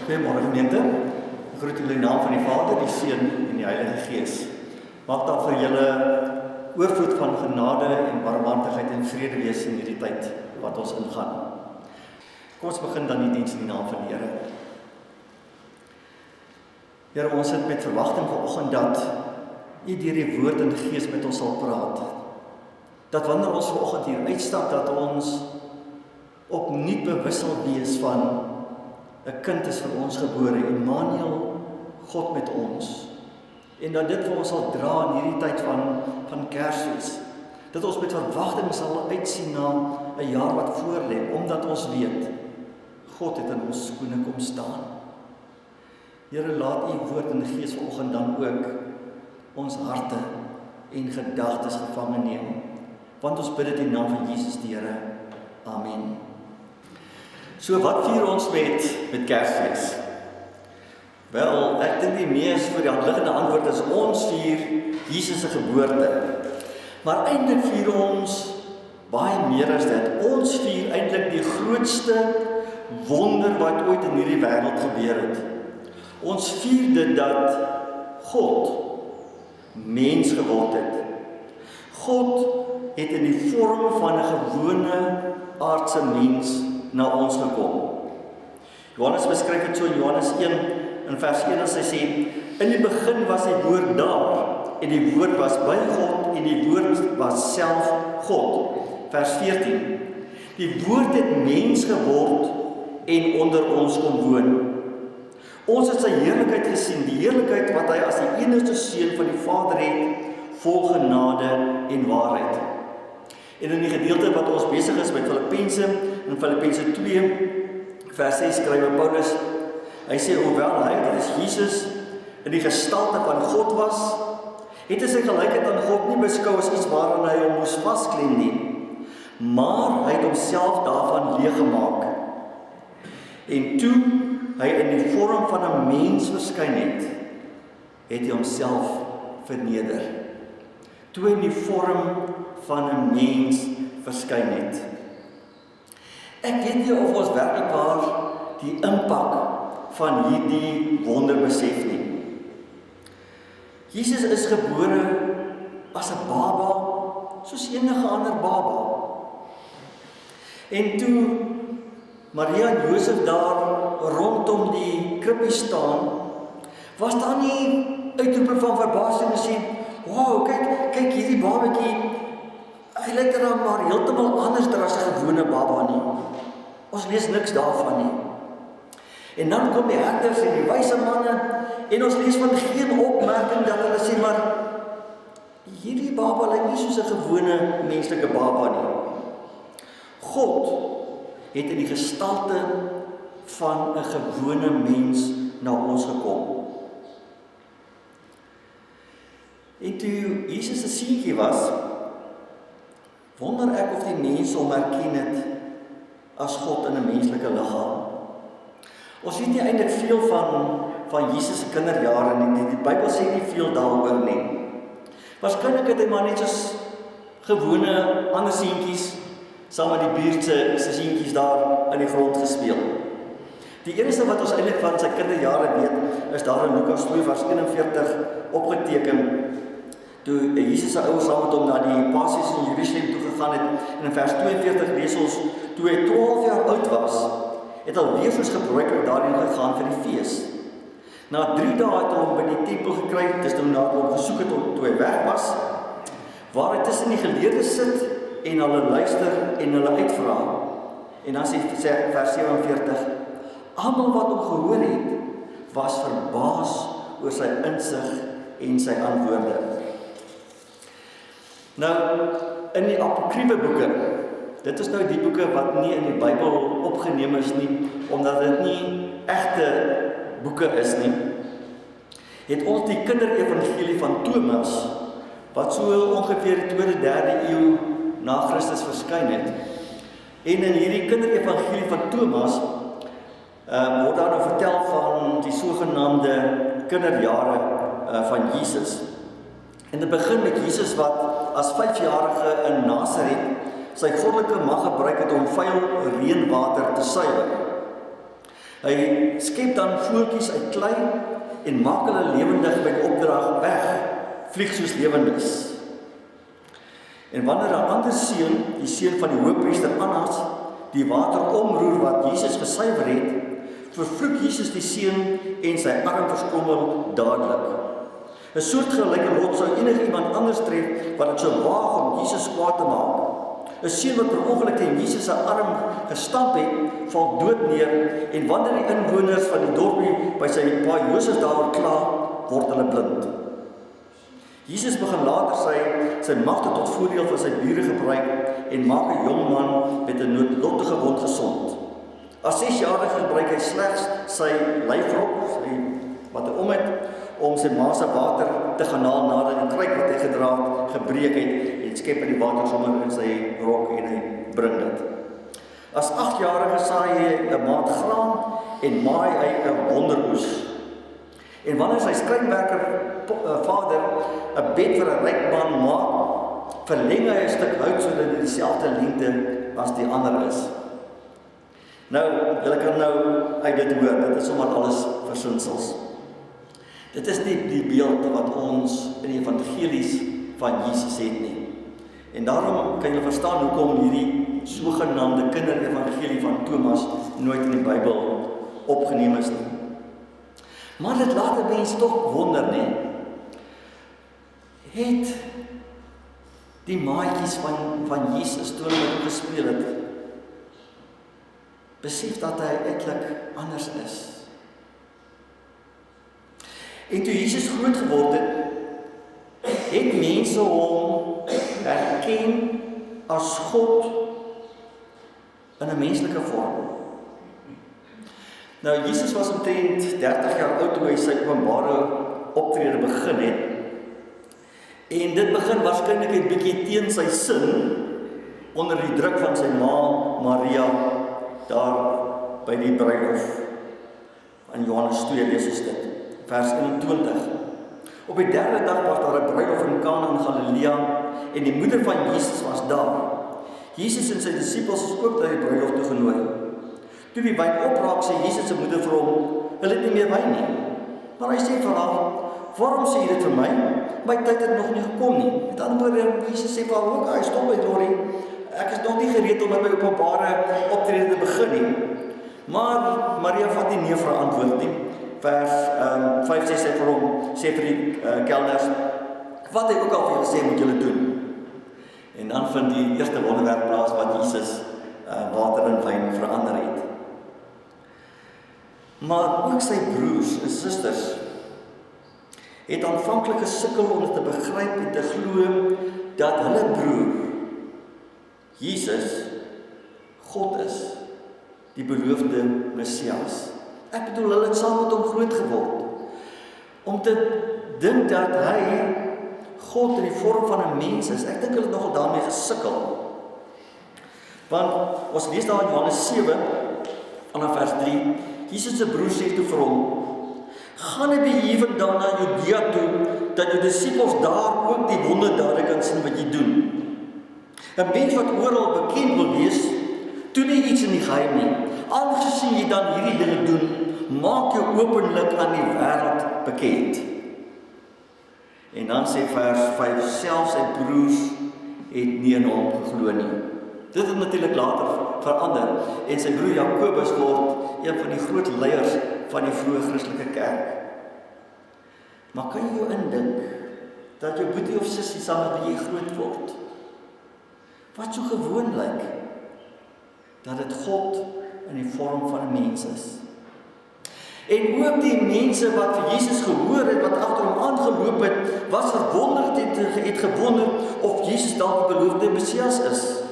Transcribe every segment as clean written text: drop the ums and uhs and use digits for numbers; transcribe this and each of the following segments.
Goeiemôre gemeente. Ek groet julle in die naam van die Vader, die Seun en die Heilige Gees. Mag daar vir julle oorvloed van genade en barmhartigheid en vrede wees in hierdie tyd wat ons ingaan. Kom ons begin dan die diens in die naam van die Here. Here, ons het met verwagting vanoggend dat U deur die woord en die Gees met ons sal praat. Dat wanneer ons vanoggend hier uitstap, dat ons opnuut bewus sal wees van 'n kind is vir ons gebore, Immanuel, God met ons. En dat dit vir ons sal dra in hierdie tyd van Kersfees. Dat ons met verwagting sal uitsien na 'n jaar wat voorlê, omdat ons weet, God het in ons skoene kom staan. Here, laat U woord en Gees vanoggend dan ook ons harte en gedagtes gevange neem. Want ons bid dit in die naam van Jesus die Here. Amen. So wat vier ons met Kersfees? Wel, ek dink die mees voor die hand liggende antwoord is ons vier Jesus se geboorte. Maar eintlik vier ons baie meer as dit. Ons vier eintlik die grootste wonder wat ooit in hierdie wêreld gebeur het. Ons vier dit dat God mens geword het. God het in die vorm van 'n gewone aardse mens na ons gekom. Johannes beskryf dit so in Johannes 1 in vers 1 as hy sê, in die begin was die woord daar, en die woord was by God, en die woord was self God. Vers 14, die woord het mens geword en onder ons kom woon. Ons het sy heerlikheid gesien, die heerlikheid wat hy as die enigste seun van die Vader het, vol genade en waarheid. En in die gedeelte wat ons besig is met Filippense, in Filippense 2, vers 6 skryf Paulus, hy sê, hoewel hy, dit is Jesus, in die gestalte van God was, het hy sy gelykheid aan God nie beskou as iets waaraan hy hom moes vasklem nie, maar hy het homself daarvan leeggemaak. En toe hy in die vorm van 'n mens verskyn het hy homself verneder. Toe hy in die vorm van 'n mens verskyn het. Ek weet nie of ons werklik waar die impak van hierdie wonder besef nie. Jesus is gebore as 'n baba, soos enige ander baba. En toe Maria en Josef daar rondom die kribbie staan, was daar nie uitroepe van verbasing en sê, wow, kyk hierdie babatjie, hy lyk dan maar heeltemal anders as 'n gewone baba nie. Ons lees niks daarvan nie. En dan kom die herders en die wyse manne, en ons lees van geen opmerking dat hulle sê, maar hierdie baba lyk nie soos 'n gewone menslike baba nie. God het in die gestalte van 'n gewone mens na ons gekom. En toe Jesus 'n seentjie was, wonder ek of die mense hom herken het as God in 'n menslike liggaam. Ons weet nie eintlik veel van Jesus se kinderjare nie. Die Bybel sê nie veel daaroor nie. Waarskynlik het hy maar net soos gewone ander seentjies saam met die buurt se seentjies daar in die grond gespeel. Die enigste wat ons eintlik van sy kinderjare weet, is daar in Lukas 2 vers 41 opgeteken, toe Jesus se ouers saam met hom na die Paasfees in Jerusalem toe gegaan het, en in vers 42 lees ons, toe hy 12 jaar oud was, het alweer soos gebruiklik daarin gegaan vir die fees. Na 3 dae het hy hom by die tempel gekry, dis nou na hom gesoek het toe hy weg was, waar hy tussen die geleerdes sit, en hulle luister en hulle uitvra. En dan sê vers 47, almal wat hom gehoor het, was verbaas oor sy insig en sy antwoorde. Nou, in die apokriefe boeke, dit is nou die boeke wat nie in die Bybel opgeneem is nie, omdat dit nie egte boeke is nie, het ons die kinderevangelie van Thomas, wat so ongeveer die 2de, 3de eeu na Christus verskyn het. En in hierdie kinderevangelie van Thomas word daar nou vertel van die sogenaamde kinderjare van Jesus. En dit begin met Jesus wat as 5-jarige in Nasaret sy goddelike mag gebruik het om vuil reënwater te suiwer. Hy skep dan voeltjies uit klei en maak hulle lewendig by die opdrag weg, vlieg soos lewendes. En wanneer 'n ander seun, die seun van die hoofpriester Annas, die water omroer wat Jesus gesuiwer het, vervloek Jesus die seun en sy arm verskommel dadelik. 'n soortgelyke lot sou enige iemand anders tref wat dit sou waag om Jesus kwaad te maak. 'n seun wat per ongeluk teen Jesus se arm gestamp het, val dood neer en wanneer die inwoners van die dorpie by sy pa Josef daaroor kla, word hulle blind. Jesus begin later sy magte tot voordeel van sy bure gebruik en maak 'n jong man met 'n noodlottige wond gesond. As 6-jarige gebruik hy slegs sy lyfrok, wat hy om het, om sy ma se water te gaan haal nadat die kruik wat hy gedra het, gebreek het en skep hy die water sommer in sy rok en hy bring dit. As 8-jarige saai hy 'n maat graan en maai hy 'n wonderoes. En wanneer sy skrynwerker vader 'n bed vir 'n ryk man maak, verleng hy 'n stuk hout sodat dit dieselfde lengte as die ander is. Nou, julle kan nou uit dit hoor, dit is sommer alles versinsels. Dit is nie die beeld wat ons in die evangelies van Jesus het nie. En daarom kan julle verstaan hoekom hierdie sogenaamde kinderevangelie van Thomas nooit in die Bybel opgeneem is nie. Maar dit laat 'n mens tog wonder, nie? Het die maatjies van Jesus toe hulle met hom gespeel het, besef dat hy eintlik anders is. En toe Jesus groot geword het mense hom herken as God in 'n menslike vorm. Nou, Jesus was omtrent 30 jaar oud toe hy sy openbare optrede begin het. En dit begin waarskynlik 'n bietjie teen sy sin, onder die druk van sy ma Maria, daar by die bruilof. In Johannes 2 lees ons dit, vers 21. Op die 3de dag was daar 'n bruilof in Kana in Galilea en die moeder van Jesus was daar. Jesus en sy disippels is ook by die bruilof toegenooi. Toe die wyn opraak, sê Jesus se moeder vir hom, hulle het nie meer wyn nie. Maar hy sê vir haar, waarom sê jy dit vir my? My tyd het nog nie gekom nie. Met ander woorde, Jesus sê vir haar ook, stop by Dorie, ek is nog nie gereed om met my openbare optrede te begin nie. Maar Maria vat nie nee vir antwoord nie. Vers 5 sê vir hom, sê vir die kelners, wat hy ook al vir julle sê, moet julle doen. En dan vind die eerste wonderwerk plaas wat Jesus water in wyn verander het. Maar ook sy broers en susters het aanvanklik gesukkel om dit te begryp en te glo dat hulle broer, Jesus, God is, die beloofde Messias. Ek bedoel, hulle het saam met hom groot geword. Om te dink dat hy God in die vorm van 'n mens is, ek dink hulle het nogal daarmee gesukkel. Want ons lees daar in Johannes 7, vanaf vers 3, Jesus se broer sê toe vir hom, gaan jy beheven dan na Judea toe, dat jou disippels daar ook die wonderdade kan sien wat jy doen. 'n Mens wat oral bekend wil wees, doen nie iets in die geheim nie. Aangesien jy dan hierdie dinge doen, maak jou openlik aan die wêreld bekend. En dan sê vers 5, selfs sy broers het nie in hom geglo nie. Dit het natuurlik later verander en sy broer Jakobus word een van die groot leiers van die vroeë Christelike kerk. Maar kan jy jou indink dat jou boetie of sussie saam met wie jy groot word, wat so gewoon lyk, dat dit God in die vorm van 'n mens is? En ook die mense wat vir Jesus gehoor het, wat agter hom aangeloop het, was verwonderd het gewonder of Jesus dalk die beloofde Messias is.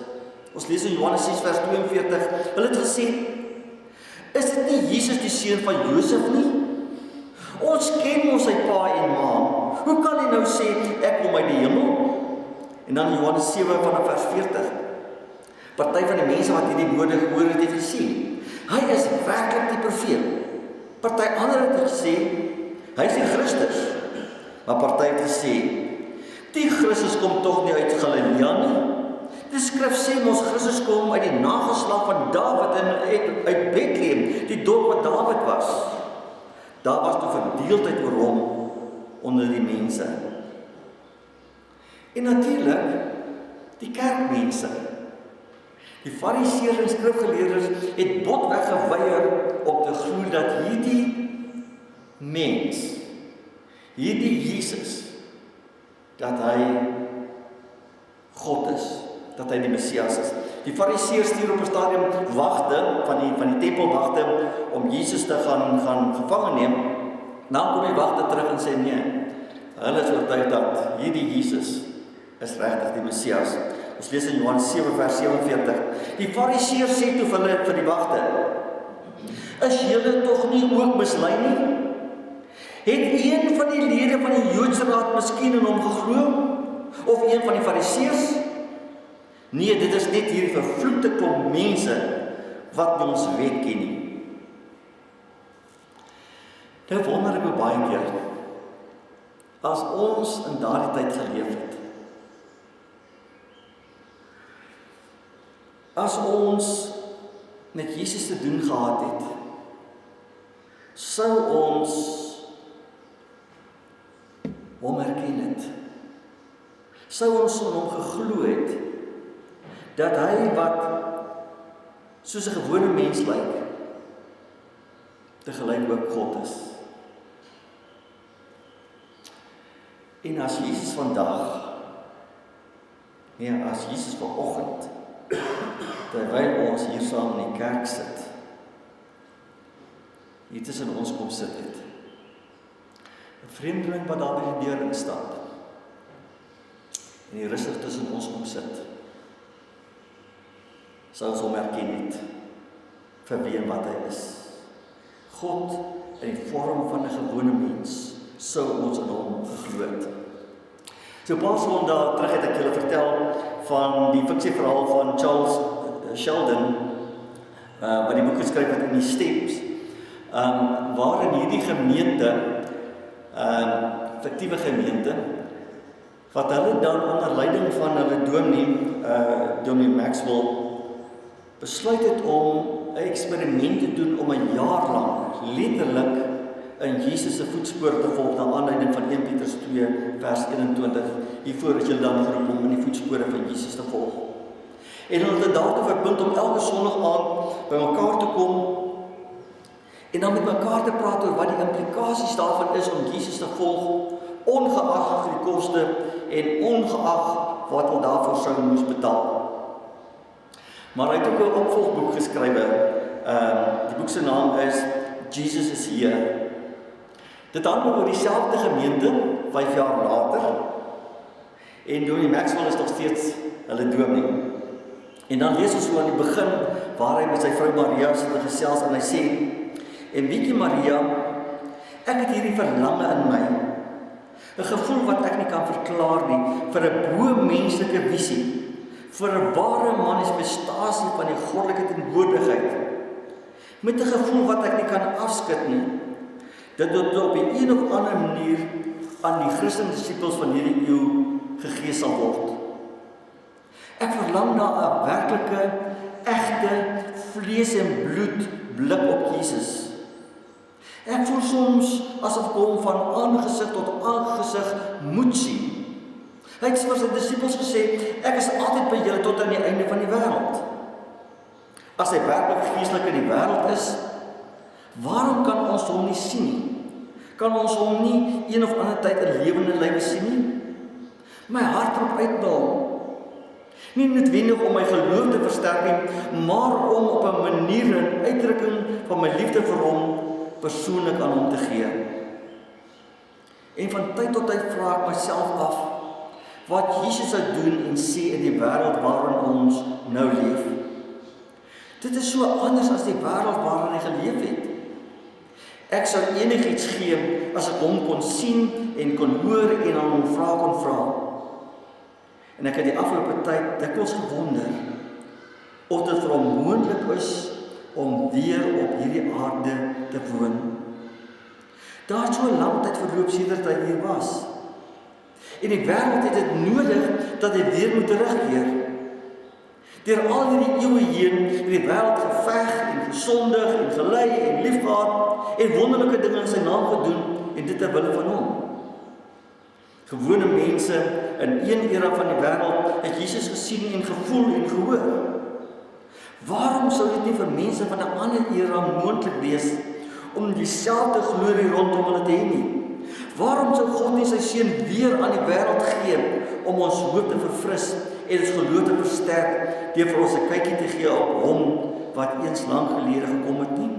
Ons lees in Johannes 6 vers 42, hulle het gesê, is dit nie Jesus die seun van Josef nie? Ons ken mos sy pa en ma. Hoe kan hy nou sê, ek kom uit die hemel? En dan in Johannes 7 vanaf vers 40, party van die mense wat hierdie woorde gehoor het, het gesê, hy is werklik die profeet. Party ander het gesê, hy is die Christus. Maar party het gesê, die Christus kom tog nie uit Galilea nie. Die skrif sê ons Christus kom uit die nageslag van Dawid en uit Bethlehem, die dorp wat Dawid was. Daar was toe verdeeldheid oor hom onder die mense. En natuurlik, die kerkmense, die fariseërs en skrifgeleerdes het botweg geweier om te glo dat hierdie mens, hierdie Jesus, dat hy God is, dat hy die Messias is. Die fariseërs stuur op 'n stadium wagte van die tempelwagte om Jesus te gaan gevange neem. Dan kom die wagte terug en sê nee, hulle is oortuig dat hierdie Jesus is regtig die Messias. Ons lees in Johannes 7 vers 47. Die fariseërs sê toe vir die wagte: "Is julle tog nie ook mislei nie? Het een van die lede van die Joodse raad miskien in hom geglo? Of een van die fariseërs? Nee, dit is net hierdie vervloekte klomp mense wat ons wet ken nie." Nou wonder ek baie keer, as ons in daardie tyd geleef het, as ons met Jesus te doen gehad het, sou ons hom herken het. Sou ons in hom geglo het, dat hy wat soos 'n gewone mens lyk, tegelyk ook God is. En as Jesus vandag, as Jesus vanoggend, terwyl ons hier saam in die kerk sit, hier tussen ons kom sit het, 'n vreemdeling wat daar by die deur instap, en die rustig tussen ons kom sit, sou ons hom herken het, vir wie en wat hy is. God in die vorm van 'n gewone mens, sou ons in hom geglo het. So 'n paar sondae terug het ek julle vertel van die fiksieverhaal van Charles Sheldon, wat die boek geskryf het in die Steps, waarin hierdie gemeente, fiktiewe gemeente, wat hulle dan onder leiding van hulle dominee Maxwell, besluit het om 'n eksperiment te doen om 'n jaar lank, letterlik, in Jesus se voetspore te volg, na aanleiding van 1 Petrus 2 vers 21. Hiervoor is julle dan geroep om in die voetspore van Jesus te volg. En hulle het daartoe verbind om elke Sondag aand by mekaar te kom en dan met mekaar te praat oor wat die implikasies daarvan is om Jesus te volg, ongeag die koste en ongeag wat hulle daarvoor sou moes betaal. Maar hy het ook 'n opvolgboek geskrywe. Die boek se naam is Jesus is Here. Dit handel oor dieselfde gemeente 5 jaar later. En Dominee Maxwell is nog steeds hulle dominee. En dan lees ons so aan die begin waar hy met sy vrou Maria sit en gesels en hy sê: "En weet jy Maria, ek het hierdie verlange in my, 'n gevoel wat ek nie kan verklaar nie, vir 'n bo-menslike visie, vir 'n ware manifestasie van die goddelike teenwoordigheid, met 'n gevoel wat ek nie kan afskud nie, dat dit op 'n of ander manier aan die Christen disippels van hierdie eeu gegee sal word. Ek verlang na 'n werklike, egte, vlees en bloed blik op Jesus. Ek voel soms asof ek hom van aangesig tot aangesig moet sien. Hy het vir sy disippels gesê, ek is altyd by julle tot aan die einde van die wêreld. As hy werklik geestelik in die wêreld is, waarom kan ons hom nie sien nie? Kan ons hom nie een of ander tyd in lewende lywe sien nie? My hart roep uit na hom. Nie noodwendig om my geloof te versterk nie, maar om op 'n manier 'n uitdrukking van my liefde vir hom persoonlik aan hom te gee. En van tyd tot tyd vra ek myself af, wat Jesus sou doen en sê in die wêreld waarin ons nou leef. Dit is so anders as die wêreld waarin hy geleef het. Ek sou enigiets gee as ek hom kon sien en kon hoor en aan hom vra kon vra. En ek het die afgelope tyd dikwels gewonder of dit vir hom moontlik is om weer op hierdie aarde te woon. Daar het so 'n lang tyd verloop sedert hy hier was. En die wêreld het dit nodig dat hy weer moet terugkeer. Deur al hierdie eeue heen het die wêreld geveg en gesondig en gelei en liefgehad en wonderlike dinge in sy naam gedoen en dit ter wille van hom. Gewone mense in een era van die wêreld het Jesus gesien en gevoel en gehoor. Waarom sou dit nie vir mense van 'n ander era moontlik wees om dieselfde glorie rondom hulle te hê nie? Waarom sou God nie sy seun weer aan die wêreld gee om ons hoop te verfris en ons geloof te versterk deur vir ons 'n kykie te gee op hom wat eens lank gelede gekom het nie?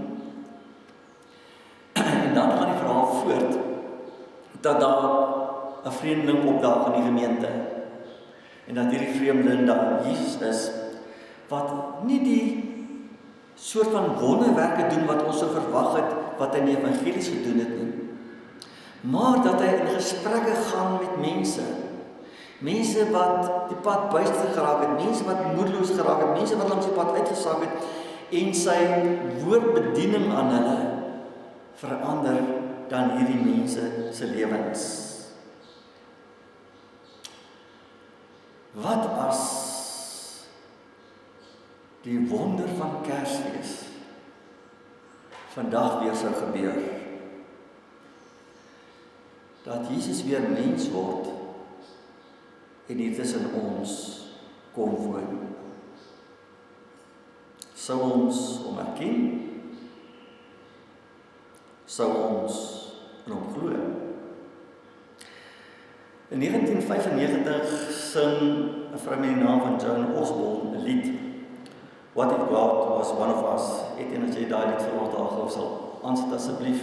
En dan gaan die verhaal voort dat daar 'n vreemdeling opdaag in die gemeente en dat hierdie vreemdeling dan Jesus is wat nie die soort van wonderwerke doen wat ons sou verwag het wat hy in die evangelies gedoen het nie, maar dat hy in gesprekke gaan met mense wat die pad byster geraak het, mense wat moedeloos geraak het, mense wat langs die pad uitgesak het en sy woordbediening aan hulle verander dan hierdie mense se lewens. Wat as die wonder van Kersfees vandag weer sou gebeur? Dat Jesus weer mens word en hier tussen ons kom woon. Sou ons hom erken? Sou ons in hom glo? In 1995 sing 'n vrou met die naam van Joan Osborne 'n lied. What if God was one of us? En as jy daai lied vir ons daar gou sal aansit asseblief.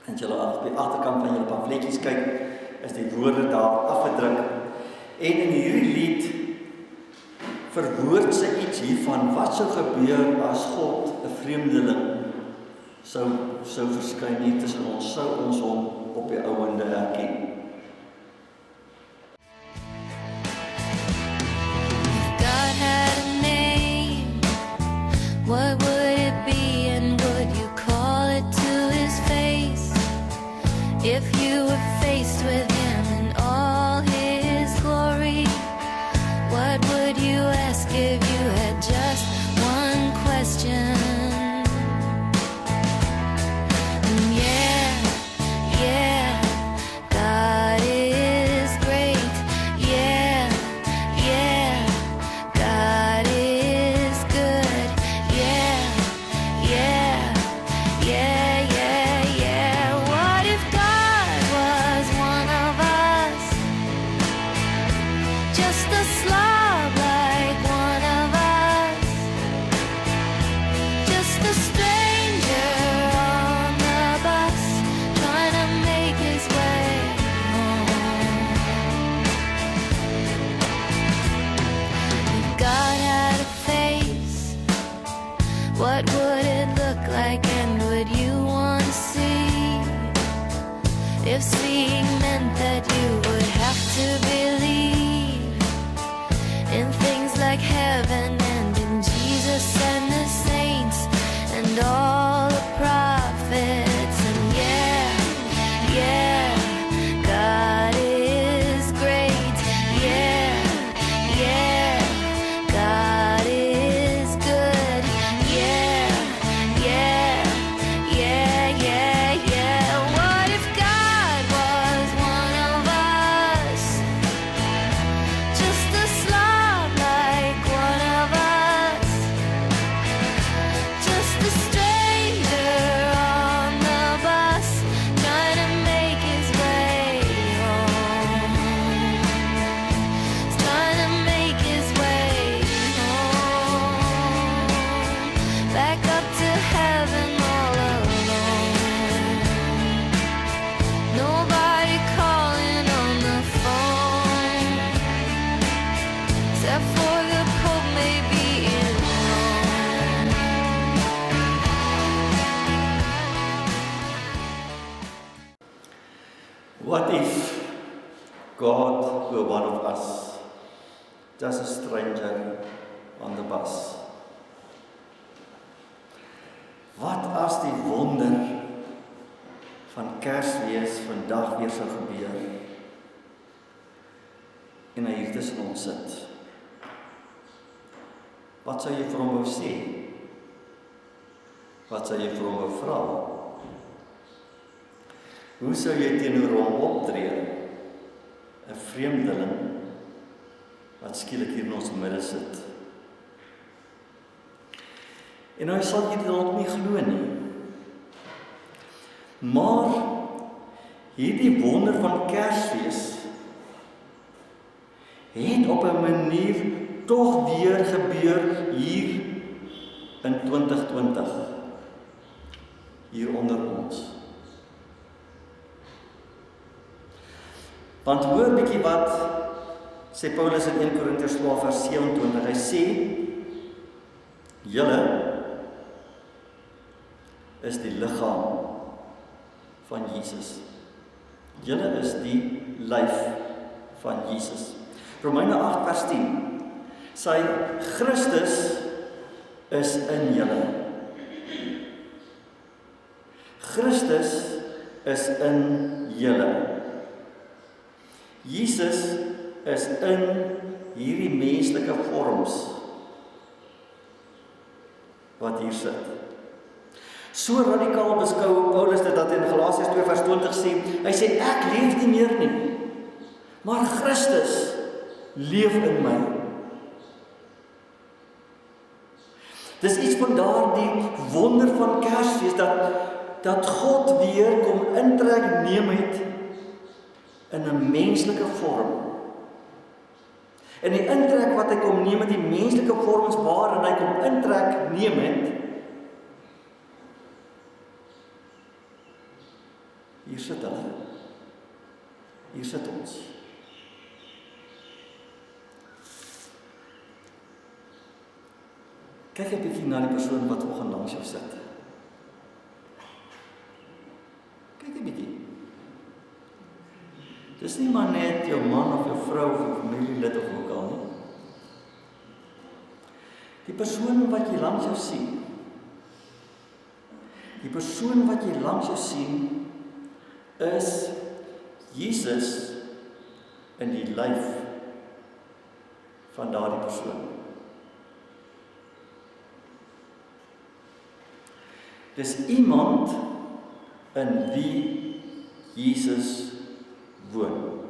En jy op die agterkant van julle pamfletjies kyk, is die woorde daar afgedruk. En in hierdie lied verwoord sy iets hiervan, wat sou gebeur as God 'n vreemdeling sou verskyn hier tussen ons, sou ons hom op die ouende herken. What would it be and would you call it to his face? If you were faced with him in all his glory, what would you ask if you had just one question? And yeah, God is great. Yeah, God is good. Yeah. What if God was one of us? Just a slob like one of us. Just a stranger on the bus, trying to make his way home. If God had a face, what would it look like and would you want to see? If seeing meant that you would have to believe in things like heaven and in Jesus and the saints and all the prophets. And yeah, God is great. Yeah, God is good. Yeah. What if God was one of us? Just a slob like one of us. Just a stranger on the bus, trying to make his way home. He's trying to make his way home. Back up to heaven all alone. Nobody calling on the phone, except for the Pope maybe in Rome. What if God were one of us, just a stranger on the bus? Wat as die wonder van Kersfees vandag weer sou gebeur en hy hier tussen ons sit? Wat sou jy vir hom wou sê? Wat sou jy vir hom wou vra? Hoe sou jy teenoor hom optree? 'n vreemdeling wat skielik hier in ons midde sit. En nou sal jy dit dalk nie glo nie. Maar hierdie wonder van Kersfees het op 'n manier tog weer gebeur hier in 2020. Hier onder ons. Want hoor bietjie wat sê Paulus in 1 Korintiërs 12 vers 27. Hy sê, julle is die liggaam van Jesus. Julle is die lyf van Jesus. Romeine 8 vers 10. Sy Christus is in julle. Christus is in julle. Jesus is in hierdie menslike vorms wat hier sit. So radikaal beskou Paulus dit dat in Galasiërs 2 vers 20 sê, hy sê ek leef nie meer nie, maar Christus leef in my. Dis iets van daardie wonder van Kersfees dat God weer kom intrek neem het in 'n menslike vorm. En die intrek wat hy kom neem met die menslike vorms waarin hy kom intrek neem het, hier sit hulle. Hier sit ons. Kyk 'n bietjie na die persoon wat vanoggend langs jou sit. Kyk 'n bietjie. Dis nie maar net jou man of jou vrou of jou familielid of ook al nie. Die persoon wat jy langs jou sien. Die persoon wat jy langs jou sien is Jesus in die lyf van daardie persoon. Dis iemand in wie Jesus woon.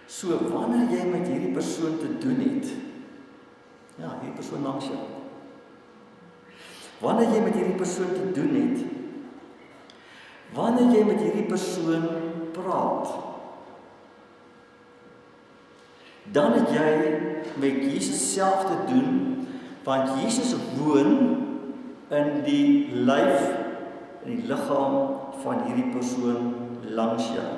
So wanneer jy met hierdie persoon te doen het, ja, hierdie persoon langs jou. Wanneer jy met hierdie persoon te doen het, wanneer jy met hierdie persoon praat, dan het jy met Jesus self te doen, want Jesus woon in die lyf, in die liggaam van hierdie persoon langs jou.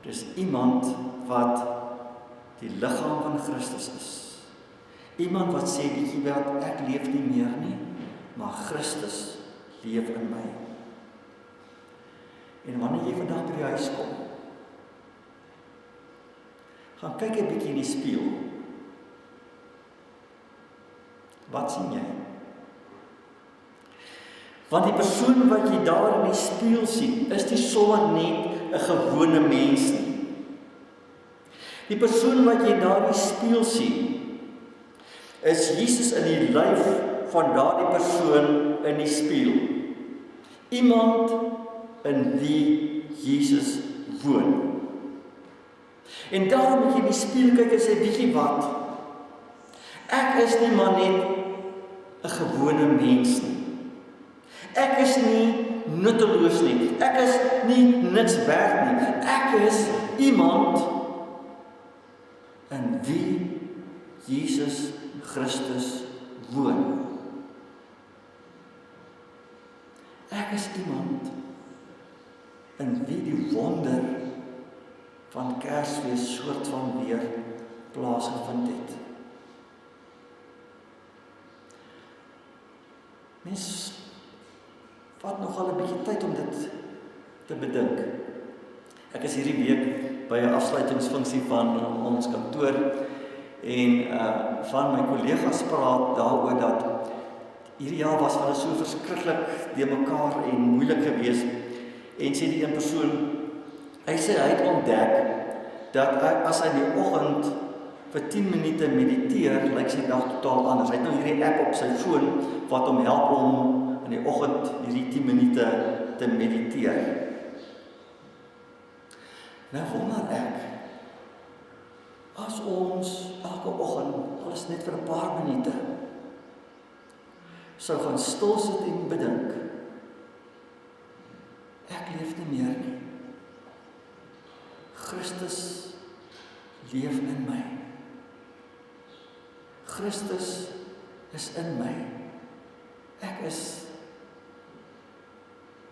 Dis iemand wat die liggaam van Christus is. Iemand wat sê, weet jy wat, ek leef nie meer nie, maar Christus leef in my. En wanneer jy vandag by die huis kom, gaan kyk 'n bietjie in die spieël. Wat sien jy? Want die persoon wat jy daar in die spieël sien, is nie sommer net 'n gewone mens nie. Die persoon wat jy daar in die spieël sien, is Jesus in die lyf van daardie persoon in die spieël. Iemand in wie Jesus woon. En daarom moet jy in die spieël kyk en sê, weet jy wat? Ek is nie maar net 'n gewone mens nie. Ek is nie nutteloos nie. Ek is nie niks werd nie. Ek is iemand in wie Jesus Christus woon. Ek is iemand in wie die wonder van Kersfees soort van weer plaasgevind het. Mens vat nogal 'n bietjie tyd om dit te bedink. Ek is hierdie week by 'n afsluitingsfunksie van ons kantoor en van my kollegas praat daaroor dat hierdie jaar was vir hulle so verskriklik de mekaar en moeilik geweest. En sê die een persoon, hy sê hy het ontdek dat as hy in die oggend vir 10 minute mediteer, lyk sy dag totaal anders. Hy het nou hierdie app op sy foon wat hom help om in die oggend hierdie 10 minute te mediteer. Nou wonder ek, as ons elke oggend, alles net vir 'n paar minute, sou gaan stil sit en bedink, ek leef nie meer nie. Christus leef in my. Christus is in my. Ek is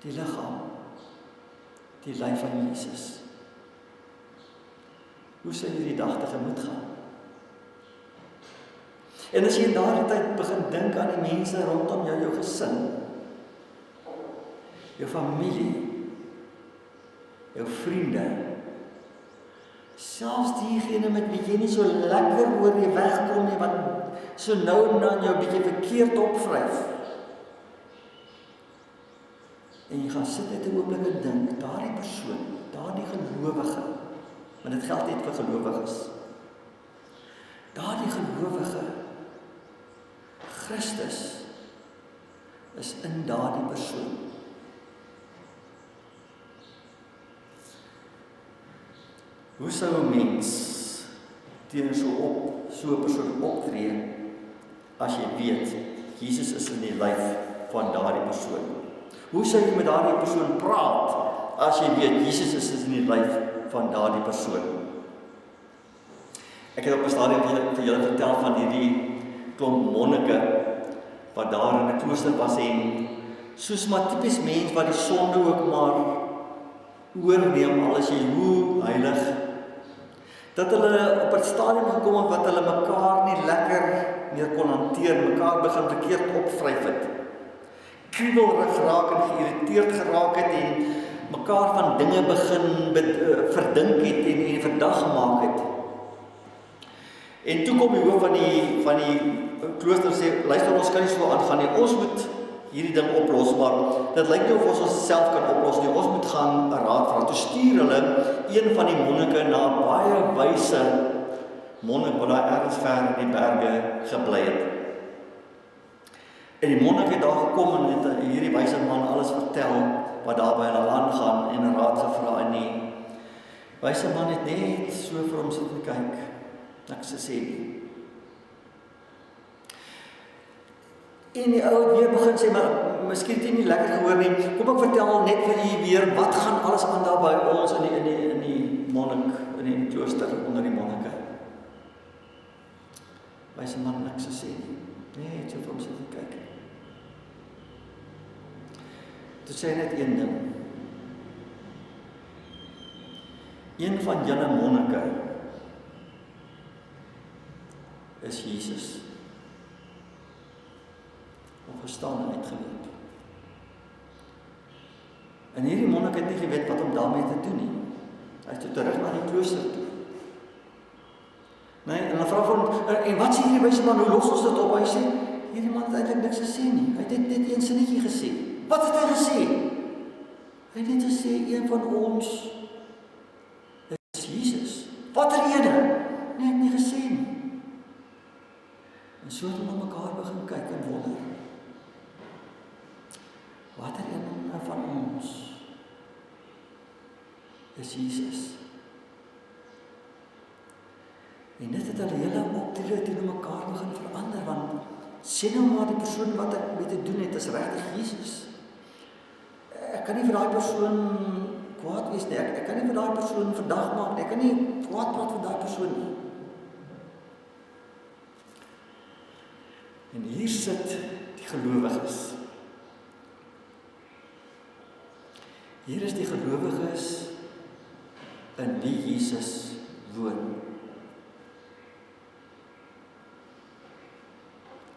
die liggaam, die lyf van Jesus. Hoe sou hierdie dag tegemoet gaan? En as jy in daardie tyd begin dink aan die mense rondom jou, jou gesin, jou familie, jou vriende, selfs diegene met wie jy nie so lekker oor die weg kom nie, wat so nou en dan jou 'n bietjie verkeerd opvryf. En jy gaan sit net 'n oomblik en dink, daardie persoon, daardie gelowige, want dit geld net vir gelowiges. Daardie gelowige, Christus, is in daardie persoon. Hoe sou 'n mens teen so 'n persoon optree as jy weet Jesus is in die lyf van daardie persoon? Hoe sou jy met daardie persoon praat as jy weet Jesus is in die lyf van daardie persoon? Ek het op 'n stadium vir julle vertel van hierdie klomp monnike wat daar in 'n klooster was en soos maar tipies mens wat die sonde ook maar oorneem al is jy hoe heilig, dat hulle op 'n stadium gekom het wat hulle mekaar nie lekker meer kon hanteer, mekaar begin verkeerd opvryf het, kriebelrig geraak en geïrriteerd geraak het en mekaar van dinge begin verdink het en verdag gemaak het. En toe kom die hoof van die klooster sê, luister, ons kan nie so aangaan nie, ons moet hierdie ding oplos, maar dit lyk nie of ons self kan oplos nie, ons moet gaan 'n raad vra. Toe stuur hulle een van die monnike na 'n baie wyse monnik wat daar ergens ver in die berge gebly het. En die monnik het daar gekom en het hierdie wyse man alles vertel wat daar by hulle aangaan en 'n raad gevra en die wyse man het net so vir hom sit en kyk, niks te sê nie. En die ou het weer begin sê, maar miskien het jy nie lekker gehoor nie, kom ek vertel net vir u weer, wat gaan alles aan daar by ons in die monnik, in die klooster, onder die monnike. Wyse man niks te sê nie, net so vir hom sit en kyk. Toe sê hy net een ding. Een van julle monnike is Jesus. Opgestaan en uitgeloop. En hierdie monnik het nie geweet wat om daarmee te doen nie. Hy het toe terug na die klooster toe. Nee, en dan vra hom, en wat sê hierdie wyse man, hoe los ons dit op? Hy sê, hierdie man het eintlik niks gesê nie. Hy het net een sinnetjie gesê. Wat het hy gesê? Hy het net gesê, een van ons is Jesus. Watter ene? Nee, het nie gesê nie. En so het hulle na mekaar begin kyk en wonder. Watter een van ons is Jesus? En dit het hulle hele optrede teenoor mekaar begin verander, want sê nou maar die persoon wat ek mee te doen het, is regtig Jesus. Ek kan nie vir daai persoon kwaad wees nie, ek kan nie vir daai persoon verdag maak nie, ek kan nie kwaad praat vir daai persoon nie. En hier sit die gelowiges. Hier is die gelowiges in wie Jesus woon.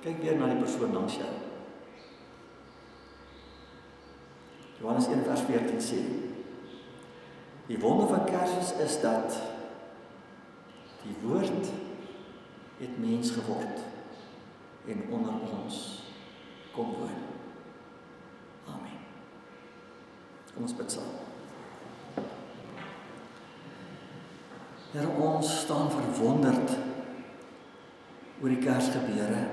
Kyk weer na die persoon langs jou. Johannes 1 vers 14 sê, die wonder van Kersfees is dat die woord het mens geword en onder ons kom woon. Amen. Kom ons bid saam. Here, ons staan verwonderd oor die Kersgebeure.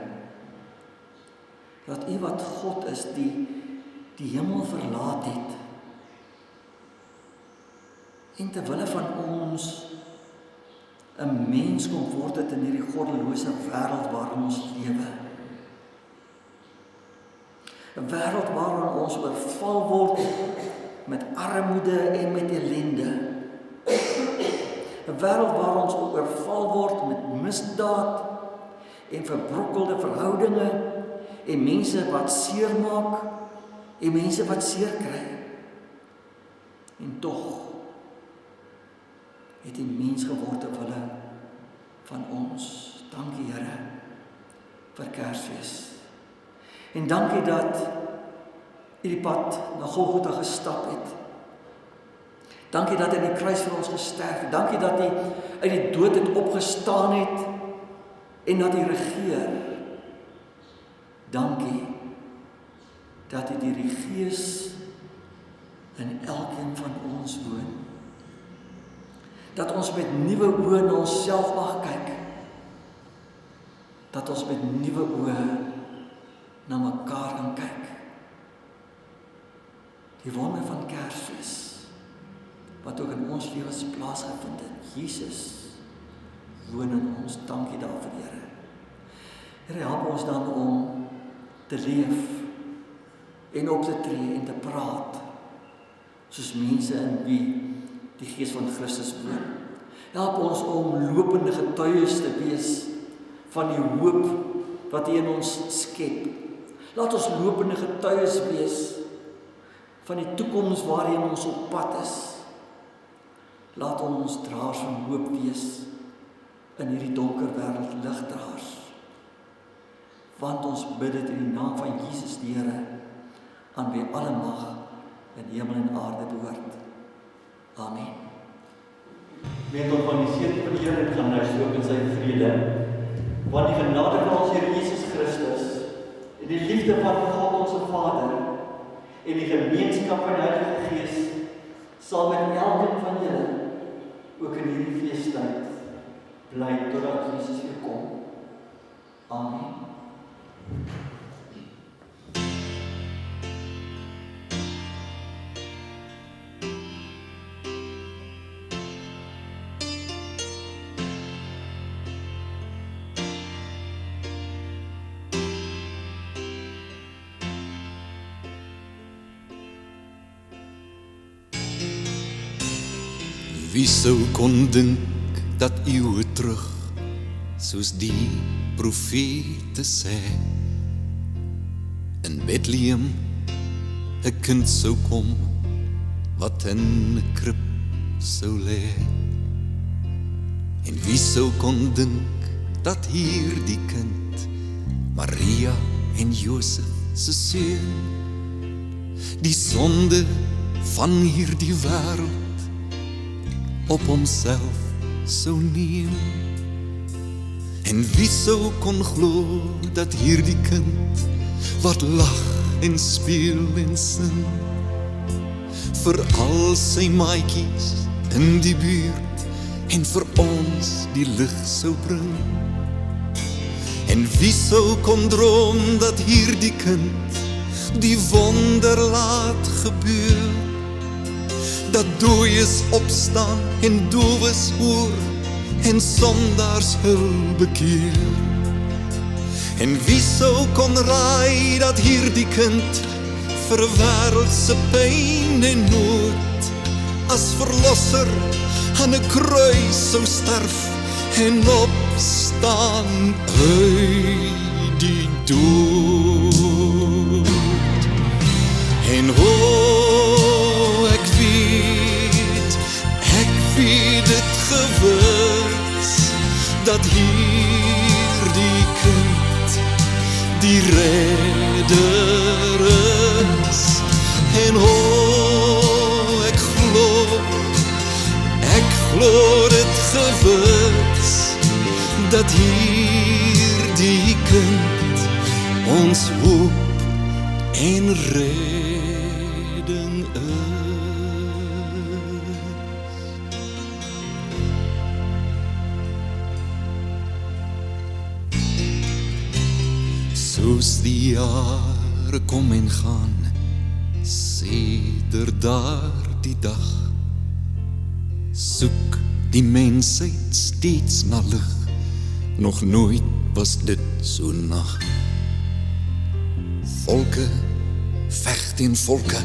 Dat U wat God is, die hemel verlaat het. En terwille van ons 'n mens kom word het in hierdie goddelose wêreld waarin ons lewe. 'n Wêreld waarin ons oorval word met armoede en met ellende. 'n Wêreld waar ons oorval word met misdaad en verbrokkelde verhoudinge en mense wat seermaak en mense wat seer kry. En tog het die mens geword ter wille van ons. Dankie Here vir Kersfees. En dankie dat U die pad na Golgotha gestap het. Dankie dat hy aan die kruis vir ons gesterf het. Dankie dat hy uit die dood het opgestaan het en dat hy regeer. Dankie dat hy die Gees in elkeen van ons woon. Dat ons met nuwe oë na onsself mag kyk. Dat ons met nuwe oë na mekaar kan kyk. Die wonder van Kersfees, wat ook in ons lewens plaasgevind het. Jesus woon in ons. Dankie daarvoor, Here. Here, help ons dan om te leef en op te tree en te praat soos mense in wie die Gees van Christus woon. Help ons om lopende getuies te wees van die hoop wat U in ons skep. Laat ons lopende getuies wees van die toekoms waarheen ons op pad is. Laat ons draers van hoop wees in hierdie donker wêreld, ligdraers. Want ons bid dit in die naam van Jesus die Here, aan wie alle mag in hemel en aarde behoort. Amen. Weet ons van die seën van die Here gaan nou ook in sy vrede. Want die genade van ons Here Jesus Christus en die liefde van God ons Vader en die gemeenskap van die Heilige Gees sal met elkeen van julle ook in hierdie feestyd bly totdat Jesus weer kom. Amen. Wie sou kon dink dat eeuwe terug, soos die profete sê, in Bethlehem 'n kind sou kom, wat in 'n krib sou lê. En wie sou kon dink dat hierdie kind, Maria en Josef se seun, die sonde van hierdie wêreld op homself sou neem. En wie sou kon glo dat hierdie kind, wat lag en speel en sing, vir al sy maatjies in die buurt en vir ons die lig sou bring. En wie sou kon droom dat hierdie kind die wonder laat gebeur, dat dooies opstaan en doowes hoor en sondaars hul bekeer. En wie sou kon raai dat hierdie kind vir wêreldse pyn en nood as verlosser aan 'n kruis sou sterf en opstaan uit die dood. En ek weet dit gewis, dat hierdie kind die redder is. En ek glo dit gewis, dat hierdie kind ons hoop en redding is. soos die jare kom en gaan, sedert daardie dag, soek die mensheid steeds na lig, nog nooit was dit so nag. Volke veg teen volke,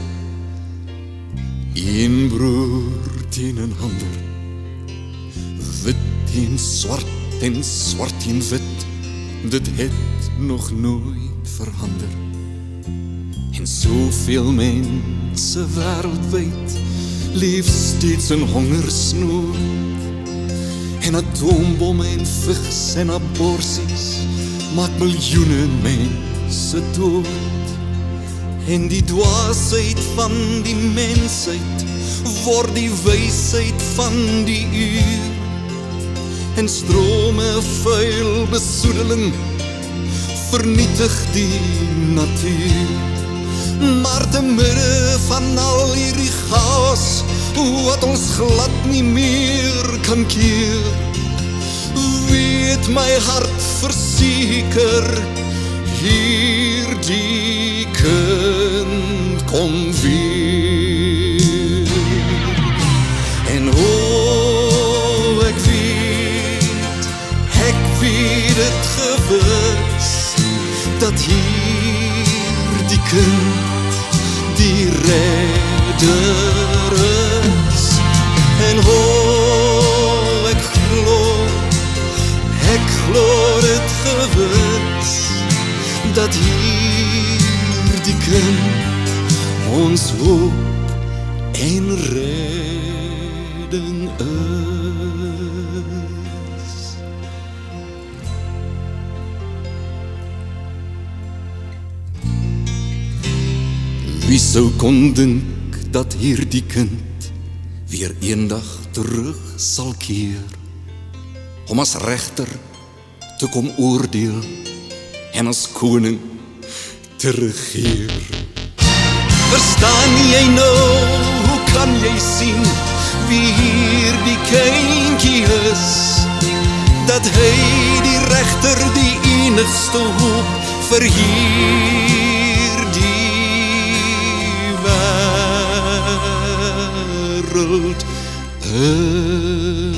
een broer teen 'n ander, wit teen swart en swart teen wit, dit het nog nooit verander. En soveel mense wêreldwyd leef steeds in hongersnood, en atoombomme en vigs en aborsies maak miljoene mense dood. En die dwaasheid van die mensheid word die wysheid van die uur, en strome vuil besoedeling vernietig die natuur. Maar te midde van al hierdie chaos, wat ons glad nie meer kan keer, weet my hart verseker, hierdie kind kom weer. En ek weet het gewis, dat hierdie kind die redder is. En ek glo dit gewis, dat hierdie kind ons hoop en redding is. Wie sou kon dink dat hierdie kind weer eendag terug sal keer, om as regter te kom oordeel en as koning te regeer. Verstaan jy nou, hoe kan jy sien wie hierdie kindjie is, dat hy die regter die enigste hoop vir hierdie wêreld is.